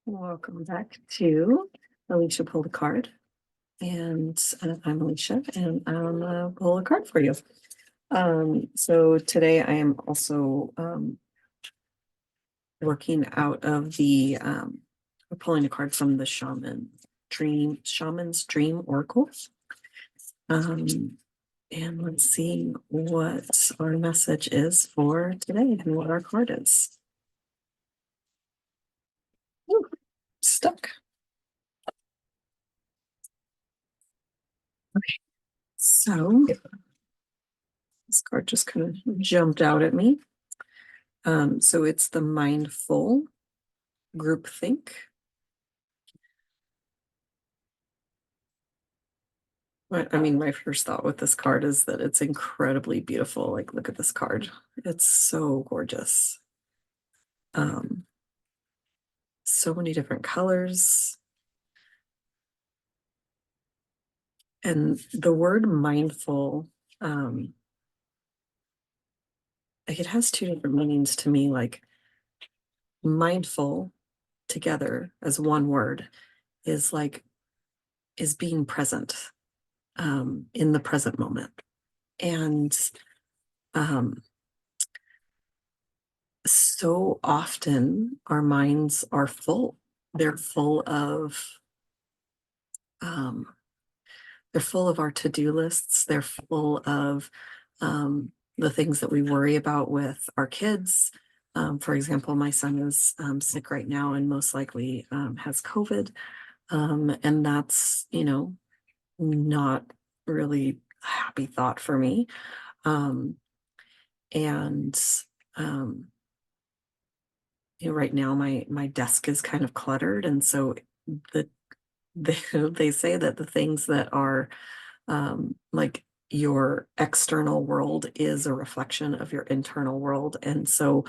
Welcome back to Alicia Pulled a Card. And I'm Alicia, and I'm gonna pull a card for you. So today I am also working out of the we're pulling a card from the Shaman's Dream Oracle. And let's see what our message is for today and what our card is. Ooh, stuck. Okay, so this card just kind of jumped out at me. So it's the mindful groupthink. I mean, my first thought with this card is that it's incredibly beautiful. Like, look at this card. It's so gorgeous. So many different colors. And the word mindful, like it has two different meanings to me. Like mindful together as one word is being present, in the present moment. And so often our minds are full. They're full of our to-do lists. They're full of the things that we worry about with our kids. For example, my son is sick right now and most likely has COVID. And that's, not really a happy thought for me. And right now my desk is kind of cluttered, and so the they say that the things that are like your external world is a reflection of your internal world. And so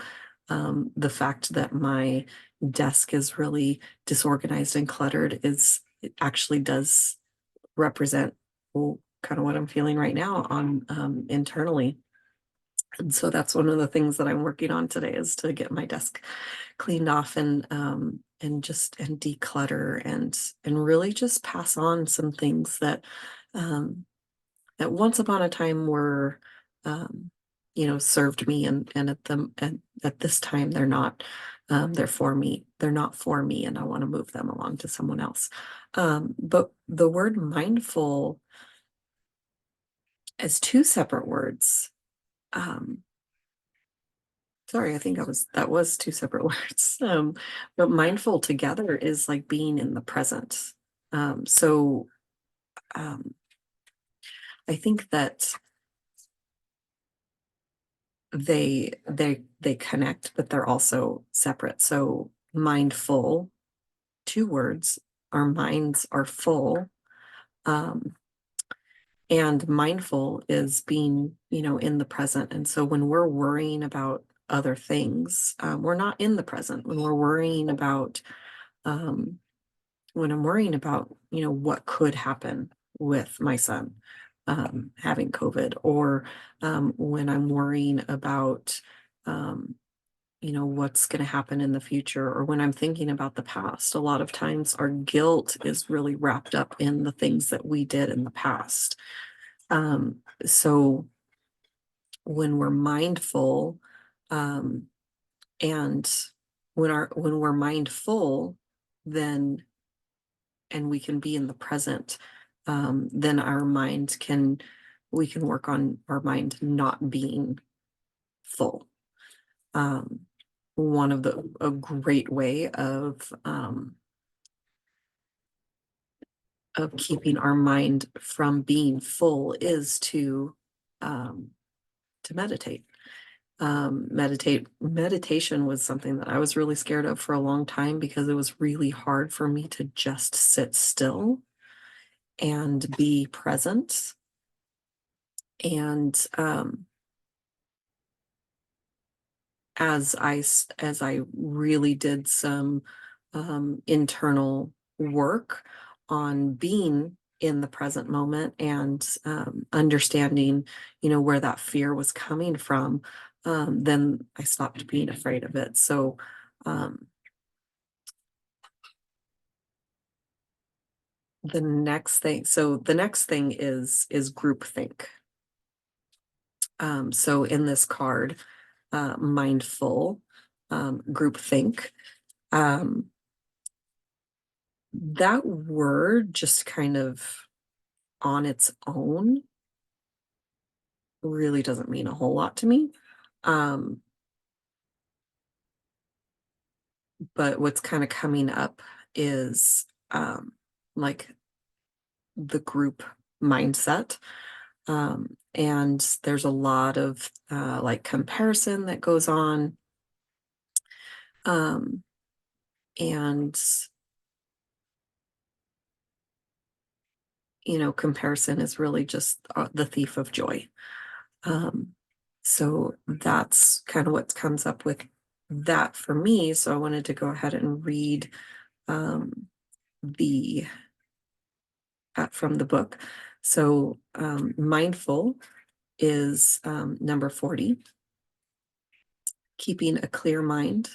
the fact that my desk is really disorganized and cluttered it actually does represent, well, kind of what I'm feeling right now on internally. And so that's one of the things that I'm working on today, is to get my desk cleaned off and declutter and really just pass on some things that that once upon a time were served me, and at this time they're not. They're for me. They're not for me, and I want to move them along to someone else. But the word mindful as two separate words. Sorry, I think that was two separate words. But mindful together is like being in the present. So I think that they connect, but they're also separate. So mindful, two words, our minds are full. And mindful is being, in the present. And so when we're worrying about other things, we're not in the present. When we're worrying about, when I'm worrying about, what could happen with my son having COVID, or when I'm worrying about, what's going to happen in the future, or when I'm thinking about the past, a lot of times our guilt is really wrapped up in the things that we did in the past. So when we're mindful, and when we're mindful, then, and we can be in the present, then we can work on our mind not being full. A great way of keeping our mind from being full is to meditate. Meditation was something that I was really scared of for a long time, because it was really hard for me to just sit still and be present. And as I really did some internal work on being in the present moment, and understanding, where that fear was coming from, then I stopped being afraid of it. So the next thing, so the next thing is groupthink. So in this card, mindful, groupthink, that word just kind of on its own really doesn't mean a whole lot to me. But what's kind of coming up is like the group mindset. And there's a lot of like comparison that goes on. And comparison is really just the thief of joy. So that's kind of what comes up with that for me. So I wanted to go ahead and read the from the book. So mindful is number 40. Keeping a clear mind,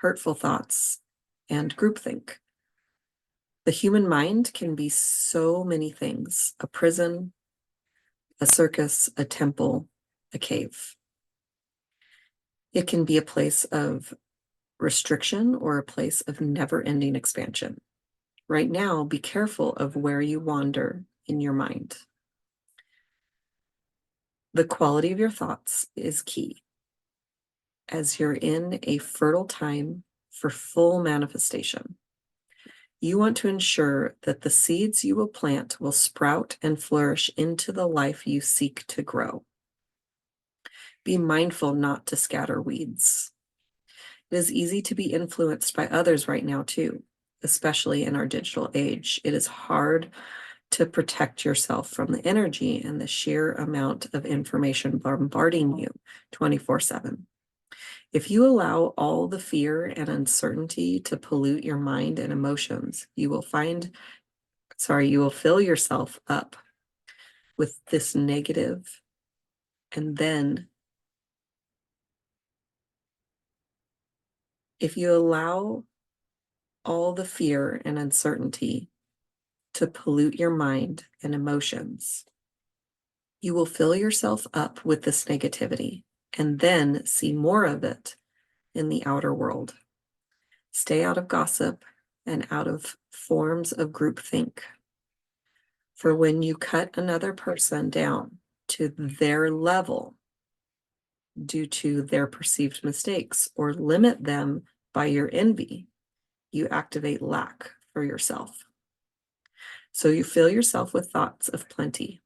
hurtful thoughts, and groupthink. The human mind can be so many things: a prison, a circus, a temple, a cave. It can be a place of restriction or a place of never-ending expansion. Right now, be careful of where you wander in your mind. The quality of your thoughts is key, as you're in a fertile time for full manifestation. You want to ensure that the seeds you will plant will sprout and flourish into the life you seek to grow. Be mindful not to scatter weeds. It is easy to be influenced by others right now, too, especially in our digital age. It is hard to protect yourself from the energy and the sheer amount of information bombarding you 24/7. If you allow all the fear and uncertainty to pollute your mind and emotions, you will fill yourself up with this negative, and then if you allow all the fear and uncertainty to pollute your mind and emotions, you will fill yourself up with this negativity and then see more of it in the outer world. Stay out of gossip and out of forms of groupthink. For when you cut another person down to their level due to their perceived mistakes or limit them by your envy, you activate lack for yourself. So you fill yourself with thoughts of plenty.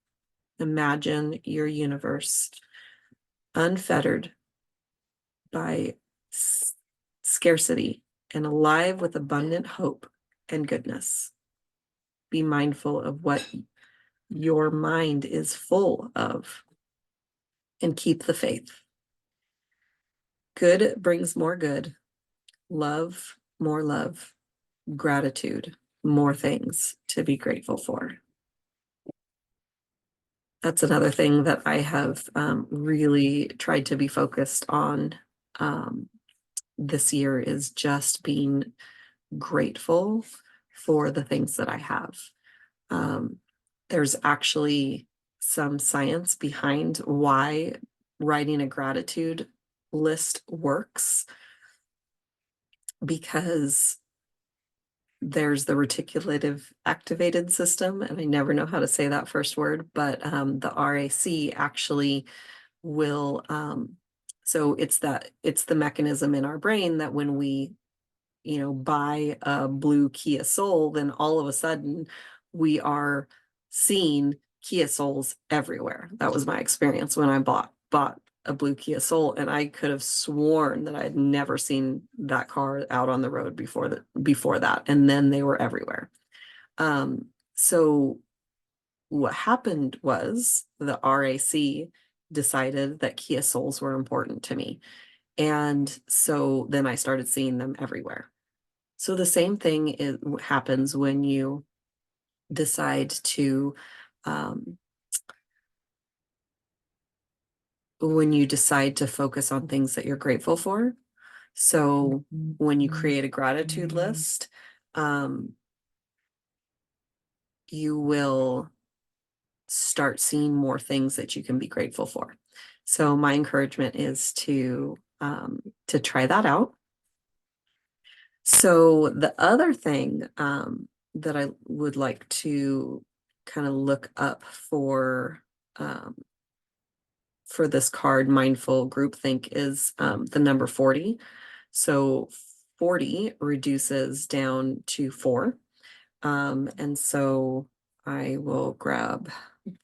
Imagine your universe unfettered by scarcity and alive with abundant hope and goodness. Be mindful of what your mind is full of and keep the faith. Good brings more good, love, more love, gratitude, more things to be grateful for. That's another thing that I have really tried to be focused on this year, is just being grateful for the things that I have. There's actually some science behind why writing a gratitude list works, because there's the reticulative activated system, and I never know how to say that first word, but the RAC actually will, so it's the mechanism in our brain that when we buy a blue Kia Soul, then all of a sudden we are seeing Kia Souls everywhere. That was my experience when I bought a blue Kia Soul, and I could have sworn that I had never seen that car out on the road before that, and then they were everywhere. So what happened was the RAC decided that Kia Souls were important to me. And so then I started seeing them everywhere. So the same thing happens when you decide to focus on things that you're grateful for. So when you create a gratitude list, you will start seeing more things that you can be grateful for. So my encouragement is to try that out. So the other thing that I would like to kind of look up for this card, Mindful Groupthink, is the number 40. So 40 reduces down to 4. And so I will grab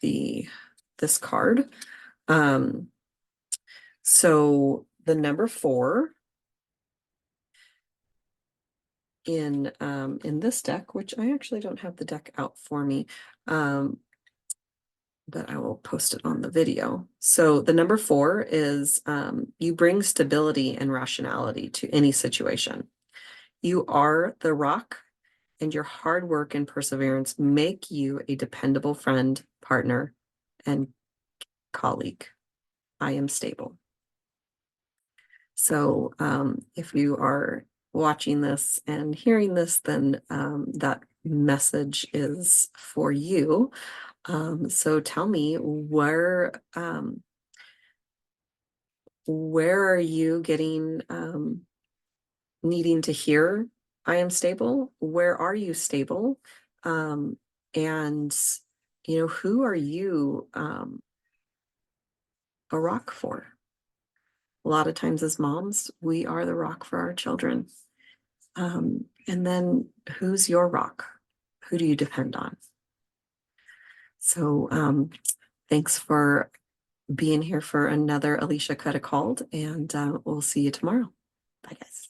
this card. So the number 4 in this deck, which I actually don't have the deck out for me, but I will post it on the video. So the number 4 is you bring stability and rationality to any situation. You are the rock, and your hard work and perseverance make you a dependable friend, partner, and colleague. I am stable. So if you are watching this and hearing this, then that message is for you. So tell me, where are you getting needing to hear I am stable? Where are you stable? And who are you a rock for? A lot of times as moms, we are the rock for our children. And then who's your rock? Who do you depend on? So thanks for being here for another Alicia Coulda Called, and we'll see you tomorrow. Bye, guys.